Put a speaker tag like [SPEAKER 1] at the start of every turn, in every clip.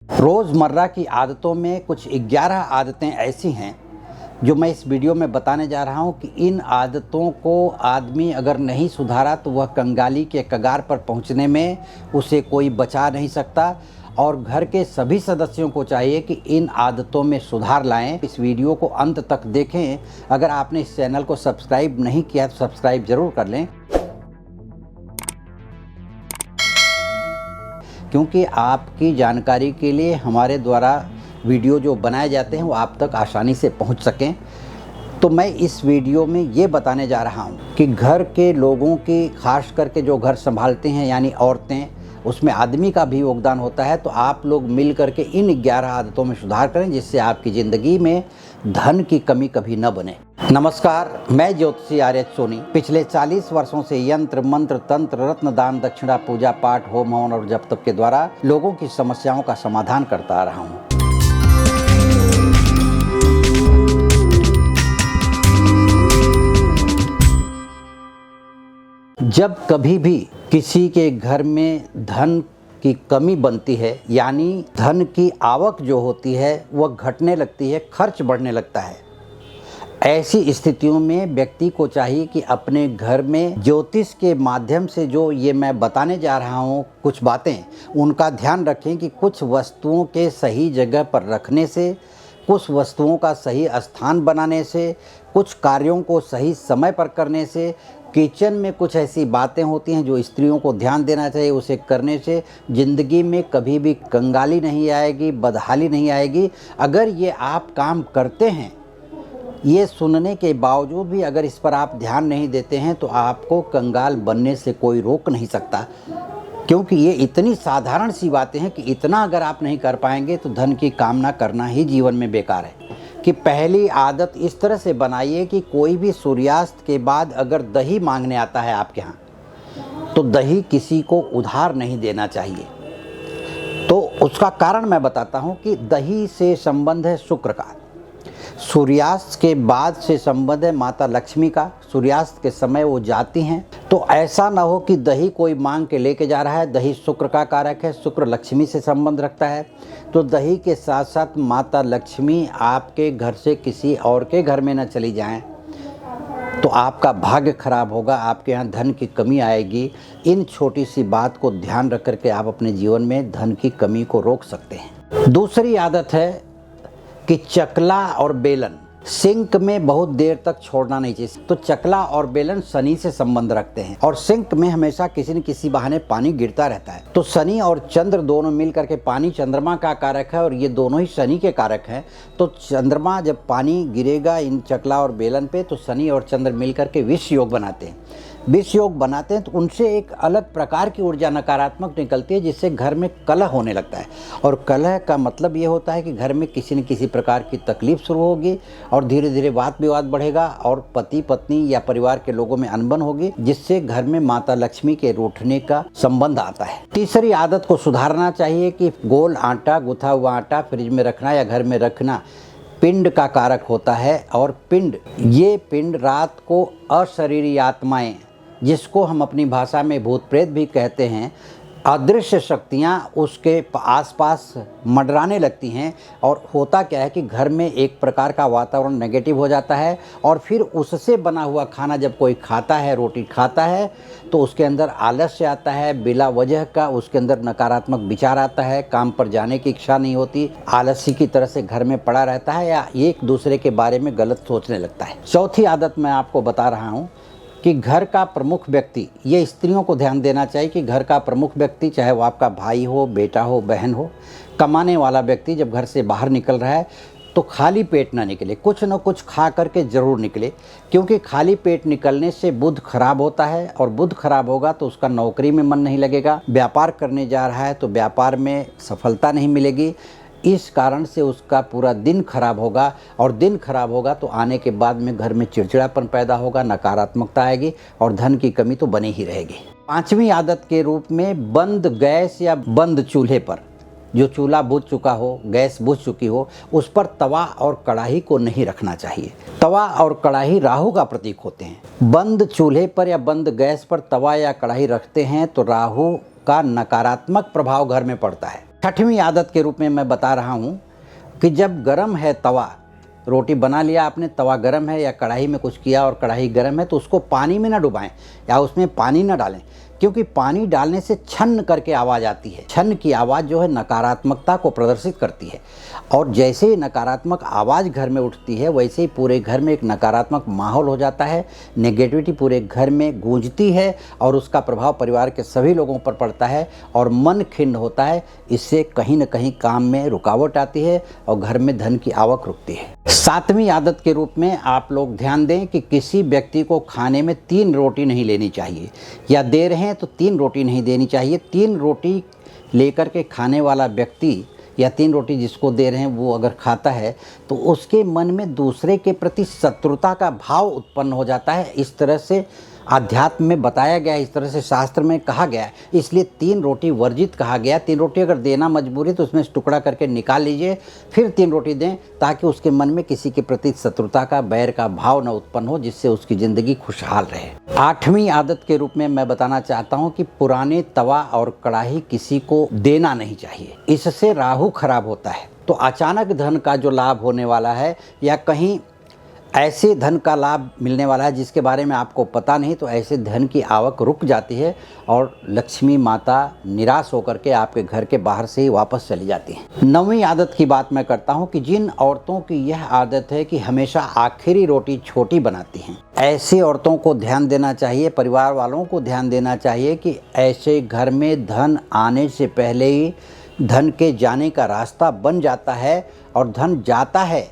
[SPEAKER 1] रोज़मर्रा की आदतों में कुछ 11 आदतें ऐसी हैं जो मैं इस वीडियो में बताने जा रहा हूं कि इन आदतों को आदमी अगर नहीं सुधारा तो वह कंगाली के कगार पर पहुंचने में उसे कोई बचा नहीं सकता। और घर के सभी सदस्यों को चाहिए कि इन आदतों में सुधार लाएं। इस वीडियो को अंत तक देखें। अगर आपने इस चैनल को सब्सक्राइब नहीं किया तो सब्सक्राइब ज़रूर कर लें, क्योंकि आपकी जानकारी के लिए हमारे द्वारा वीडियो जो बनाए जाते हैं वो आप तक आसानी से पहुंच सकें। तो मैं इस वीडियो में ये बताने जा रहा हूं कि घर के लोगों की, खास करके जो घर संभालते हैं यानी औरतें, उसमें आदमी का भी योगदान होता है। तो आप लोग मिल करके इन 11 आदतों में सुधार करें जिससे आपकी ज़िंदगी में धन की कमी कभी न बने। नमस्कार, मैं ज्योतिषी आर्य सोनी पिछले 40 वर्षों से यंत्र, मंत्र, तंत्र, रत्न दान, दक्षिणा, पूजा पाठ, होम हवन और जप तप के द्वारा लोगों की समस्याओं का समाधान करता आ रहा हूँ। जब कभी भी किसी के घर में धन की कमी बनती है, यानी धन की आवक जो होती है वह घटने लगती है, खर्च बढ़ने लगता है, ऐसी स्थितियों में व्यक्ति को चाहिए कि अपने घर में ज्योतिष के माध्यम से जो ये मैं बताने जा रहा हूँ कुछ बातें, उनका ध्यान रखें कि कुछ वस्तुओं के सही जगह पर रखने से, कुछ वस्तुओं का सही स्थान बनाने से, कुछ कार्यों को सही समय पर करने से, किचन में कुछ ऐसी बातें होती हैं जो स्त्रियों को ध्यान देना चाहिए, उसे करने से ज़िंदगी में कभी भी कंगाली नहीं आएगी, बदहाली नहीं आएगी। अगर ये आप काम करते हैं, ये सुनने के बावजूद भी अगर इस पर आप ध्यान नहीं देते हैं तो आपको कंगाल बनने से कोई रोक नहीं सकता, क्योंकि ये इतनी साधारण सी बातें हैं कि इतना अगर आप नहीं कर पाएंगे तो धन की कामना करना ही जीवन में बेकार है। कि पहली आदत इस तरह से बनाइए कि कोई भी सूर्यास्त के बाद अगर दही मांगने आता है आपके यहाँ, तो दही किसी को उधार नहीं देना चाहिए। तो उसका कारण मैं बताता हूँ कि दही से संबंध है शुक्र का, सूर्यास्त के बाद से संबंध है माता लक्ष्मी का। सूर्यास्त के समय वो जाती हैं, तो ऐसा ना हो कि दही कोई मांग के लेके जा रहा है। दही शुक्र का कारक है, शुक्र लक्ष्मी से संबंध रखता है, तो दही के साथ साथ माता लक्ष्मी आपके घर से किसी और के घर में न चली जाएं, तो आपका भाग्य खराब होगा, आपके यहाँ धन की कमी आएगी। इन छोटी सी बात को ध्यान रख करके आप अपने जीवन में धन की कमी को रोक सकते हैं। दूसरी आदत है कि चकला और बेलन सिंक में बहुत देर तक छोड़ना नहीं चाहिए। तो चकला और बेलन शनि से संबंध रखते हैं और सिंक में हमेशा किसी न किसी बहाने पानी गिरता रहता है। तो शनि और चंद्र दोनों मिल करके, पानी चंद्रमा का कारक है और ये दोनों ही शनि के कारक हैं। तो चंद्रमा जब पानी गिरेगा इन चकला और बेलन पे, तो शनि और चंद्र मिल करके विष योग बनाते हैं। विष योग बनाते हैं तो उनसे एक अलग प्रकार की ऊर्जा नकारात्मक निकलती है, जिससे घर में कलह होने लगता है। और कलह का मतलब ये होता है कि घर में किसी न किसी प्रकार की तकलीफ शुरू होगी और धीरे धीरे वाद विवाद बढ़ेगा और पति पत्नी या परिवार के लोगों में अनबन होगी, जिससे घर में माता लक्ष्मी के रूठने का संबंध आता है। तीसरी आदत को सुधारना चाहिए कि गोल आटा, गुथा हुआ आटा फ्रिज में रखना या घर में रखना पिंड का कारक होता है। और ये पिंड रात को अशरीरी आत्माएं, जिसको हम अपनी भाषा में भूत प्रेत भी कहते हैं, अदृश्य शक्तियाँ उसके आसपास मंडराने लगती हैं। और होता क्या है कि घर में एक प्रकार का वातावरण नेगेटिव हो जाता है और फिर उससे बना हुआ खाना जब कोई खाता है, रोटी खाता है, तो उसके अंदर आलस्य आता है, बिला वजह का उसके अंदर नकारात्मक विचार आता है, काम पर जाने की इच्छा नहीं होती, आलसी की तरह से घर में पड़ा रहता है या एक दूसरे के बारे में गलत सोचने लगता है। चौथी आदत मैं आपको बता रहा हूँ कि घर का प्रमुख व्यक्ति, ये स्त्रियों को ध्यान देना चाहिए कि घर का प्रमुख व्यक्ति, चाहे वो आपका भाई हो, बेटा हो, बहन हो, कमाने वाला व्यक्ति जब घर से बाहर निकल रहा है तो खाली पेट ना निकले, कुछ न कुछ खा करके ज़रूर निकले। क्योंकि खाली पेट निकलने से बुध खराब होता है और बुध खराब होगा तो उसका नौकरी में मन नहीं लगेगा, व्यापार करने जा रहा है तो व्यापार में सफलता नहीं मिलेगी। इस कारण से उसका पूरा दिन खराब होगा और दिन खराब होगा तो आने के बाद में घर में चिड़चिड़ापन पैदा होगा, नकारात्मकता आएगी और धन की कमी तो बनी ही रहेगी। पांचवी आदत के रूप में बंद गैस या बंद चूल्हे पर, जो चूल्हा बुझ चुका हो, गैस बुझ चुकी हो, उस पर तवा और कढ़ाई को नहीं रखना चाहिए। तवा और कढ़ाई राहु का प्रतीक होते हैं। बंद चूल्हे पर या बंद गैस पर तवा या कढ़ाई रखते हैं तो राहु का नकारात्मक प्रभाव घर में पड़ता है। छठवीं आदत के रूप में मैं बता रहा हूँ कि जब गरम है तवा, रोटी बना लिया आपने, तवा गरम है या कढ़ाई में कुछ किया और कढ़ाई गरम है, तो उसको पानी में ना डुबाएं या उसमें पानी ना डालें, क्योंकि पानी डालने से छन करके आवाज़ आती है। छन की आवाज़ जो है नकारात्मकता को प्रदर्शित करती है, और जैसे ही नकारात्मक आवाज़ घर में उठती है वैसे ही पूरे घर में एक नकारात्मक माहौल हो जाता है, नेगेटिविटी पूरे घर में गूंजती है और उसका प्रभाव परिवार के सभी लोगों पर पड़ता है और मन खिन्न होता है। इससे कहीं न कहीं काम में रुकावट आती है और घर में धन की आवक रुकती है। सातवीं आदत के रूप में आप लोग ध्यान दें कि किसी व्यक्ति को खाने में 3 रोटी नहीं लेनी चाहिए, या दे रहे हैं तो 3 रोटी नहीं देनी चाहिए। 3 रोटी लेकर के खाने वाला व्यक्ति या 3 रोटी जिसको दे रहे हैं वो अगर खाता है तो उसके मन में दूसरे के प्रति शत्रुता का भाव उत्पन्न हो जाता है। इस तरह से आध्यात्म में बताया गया है, इस तरह से शास्त्र में कहा गया है, इसलिए 3 रोटी वर्जित कहा गया। 3 रोटी अगर देना मजबूरी तो उसमें से टुकड़ा करके निकाल लीजिए, फिर 3 रोटी दें, ताकि उसके मन में किसी के प्रति शत्रुता का, बैर का भाव न उत्पन्न हो, जिससे उसकी ज़िंदगी खुशहाल रहे। 8वीं आदत के रूप में मैं बताना चाहता हूँ कि पुराने तवा और कढ़ाई किसी को देना नहीं चाहिए, इससे राहु खराब होता है। तो अचानक धन का जो लाभ होने वाला है या कहीं ऐसे धन का लाभ मिलने वाला है जिसके बारे में आपको पता नहीं, तो ऐसे धन की आवक रुक जाती है और लक्ष्मी माता निराश होकर के आपके घर के बाहर से ही वापस चली जाती हैं। 9वीं आदत की बात मैं करता हूं कि जिन औरतों की यह आदत है कि हमेशा आखिरी रोटी छोटी बनाती हैं, ऐसी औरतों को ध्यान देना चाहिए, परिवार वालों को ध्यान देना चाहिए कि ऐसे घर में धन आने से पहले ही धन के जाने का रास्ता बन जाता है, और धन जाता है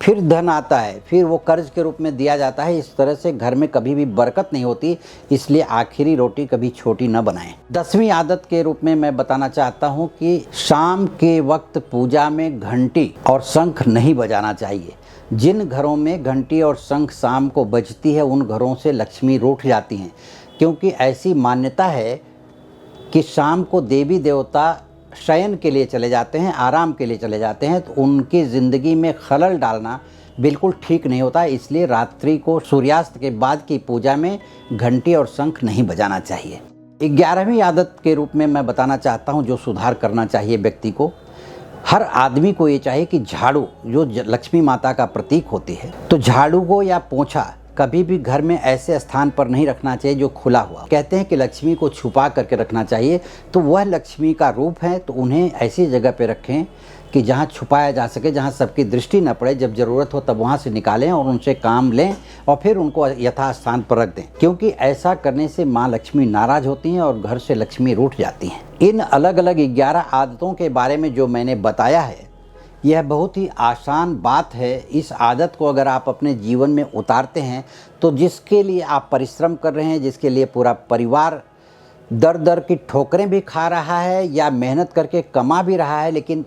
[SPEAKER 1] फिर धन आता है, फिर वो कर्ज के रूप में दिया जाता है। इस तरह से घर में कभी भी बरकत नहीं होती, इसलिए आखिरी रोटी कभी छोटी न बनाएं। 10वीं आदत के रूप में मैं बताना चाहता हूँ कि शाम के वक्त पूजा में घंटी और शंख नहीं बजाना चाहिए। जिन घरों में घंटी और शंख शाम को बजती है उन घरों से लक्ष्मी रूठ जाती हैं, क्योंकि ऐसी मान्यता है कि शाम को देवी देवता शयन के लिए चले जाते हैं, आराम के लिए चले जाते हैं, तो उनकी ज़िंदगी में खलल डालना बिल्कुल ठीक नहीं होता। इसलिए रात्रि को सूर्यास्त के बाद की पूजा में घंटी और शंख नहीं बजाना चाहिए। 11वीं आदत के रूप में मैं बताना चाहता हूं जो सुधार करना चाहिए व्यक्ति को। हर आदमी को ये चाहिए कि झाड़ू, जो लक्ष्मी माता का प्रतीक होती है, तो झाड़ू को या पोंछा कभी भी घर में ऐसे स्थान पर नहीं रखना चाहिए जो खुला हुआ। कहते हैं कि लक्ष्मी को छुपा करके रखना चाहिए, तो वह लक्ष्मी का रूप है, तो उन्हें ऐसी जगह पे रखें कि जहाँ छुपाया जा सके, जहाँ सबकी दृष्टि न पड़े। जब ज़रूरत हो तब वहाँ से निकालें और उनसे काम लें और फिर उनको यथास्थान पर रख दें, क्योंकि ऐसा करने से माँ लक्ष्मी नाराज होती हैं और घर से लक्ष्मी रूठ जाती हैं। इन अलग अलग 11 आदतों के बारे में जो मैंने बताया है, यह बहुत ही आसान बात है। इस आदत को अगर आप अपने जीवन में उतारते हैं तो जिसके लिए आप परिश्रम कर रहे हैं, जिसके लिए पूरा परिवार दर दर की ठोकरें भी खा रहा है या मेहनत करके कमा भी रहा है लेकिन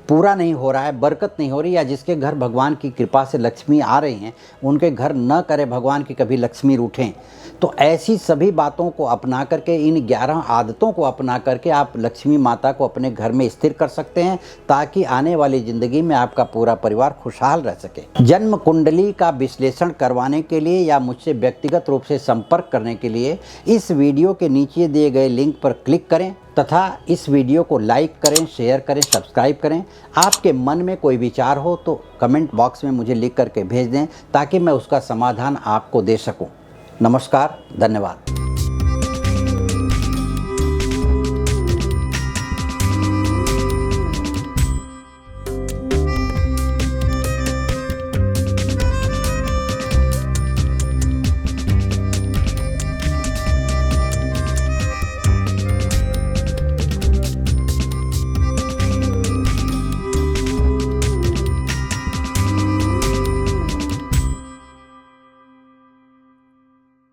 [SPEAKER 1] पूरा नहीं हो रहा है, बरकत नहीं हो रही, या जिसके घर भगवान की कृपा से लक्ष्मी आ रही हैं, उनके घर न करे भगवान की कभी लक्ष्मी रूठें, तो ऐसी सभी बातों को अपना करके, इन 11 आदतों को अपना करके आप लक्ष्मी माता को अपने घर में स्थिर कर सकते हैं, ताकि आने वाली ज़िंदगी में आपका पूरा परिवार खुशहाल रह सके। जन्म कुंडली का विश्लेषण करवाने के लिए या मुझसे व्यक्तिगत रूप से संपर्क करने के लिए इस वीडियो के नीचे दिए गए लिंक पर क्लिक करें तथा इस वीडियो को लाइक करें, शेयर करें, सब्सक्राइब करें। आपके मन में कोई विचार हो तो कमेंट बॉक्स में मुझे लिख करके भेज दें, ताकि मैं उसका समाधान आपको दे सकूं। नमस्कार, धन्यवाद।